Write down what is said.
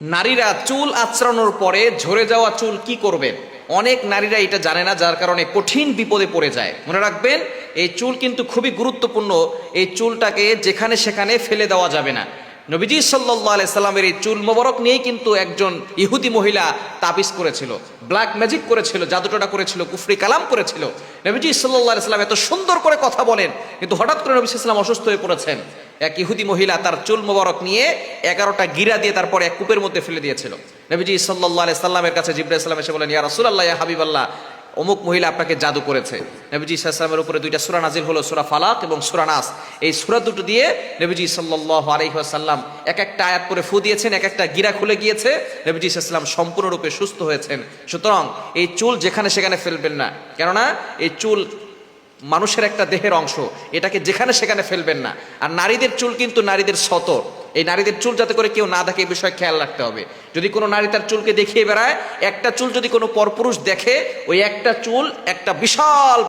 নারীরা চুল আঁচড়ানোর পরে ঝরে যাওয়া চুল কি করবেন? অনেক নারীরা এটা জানে না, যার কারণে কঠিন বিপদে পড়ে যায়। মনে রাখবেন, এই চুল কিন্তু খুবই গুরুত্বপূর্ণ। এই চুলটাকে যেখানে সেখানে ফেলে দেওয়া যাবে না। নবীজি সাল্লাল্লাহু আলাইহি সাল্লামের এই চুল মোবারক নিয়েই কিন্তু একজন ইহুদি মহিলা তাবিজ করেছিল, ব্ল্যাক ম্যাজিক করেছিল, জাদুটোনা করেছিল, কুফরি কালাম করেছিল। নবীজি সাল্লাল্লাহু আলাইহি সাল্লাম এত সুন্দর করে কথা বলেন, কিন্তু হঠাৎ করে নবী সাল্লাল্লাহু আলাইহি সাল্লাম অসুস্থ হয়ে পড়েছেন। এক ইহুদি মহিলা তার চুল মোবারক নিয়ে 11টা গিরা দিয়ে তারপরে এক কূপের মধ্যে ফেলে দিয়েছিল। নবীজি সাল্লাল্লাহু আলাইহি সাল্লামের কাছে জিবরাইল সাল্লাম এসে বলেন, ইয়া রাসূলুল্লাহ, ইয়া হাবিবাল্লাহ, অমুক মহিলা আপনাকে জাদু করেছে। নবীজি সাল্লাল্লাহু আলাইহি সাল্লামের উপরে দুইটা সূরা নাজিল হলো, সূরা ফালাক এবং সূরা নাস। এই সূরা দুটো দিয়ে নবীজি সাল্লাল্লাহু আলাইহি ওয়াসাল্লাম এক একটা আয়াত করে ফু দিয়েছেন, এক একটা গিরা খুলে গিয়েছে। নবীজি সাল্লাল্লাহু আলাইহি ওয়াসাল্লাম সম্পূর্ণরূপে সুস্থ হয়েছেন। সুতরাং এই চুল যেখানে সেখানে ফেলবেন না, কেননা এই চুল মানুষের একটা দেহের অংশ, এটাকে যেখানে সেখানে ফেলবেন না। আর নারীদের চুল কিন্তু নারীদের সতর, এই নারীদের চুল যাতে করে কেউ না দেখে এই বিষয়ে খেয়াল রাখতে হবে। যদি কোনো নারী তার চুলকে দেখিয়ে বেড়ায়, একটা চুল যদি কোনো পরপুরুষ দেখে, ওই একটা চুল একটা বিশাল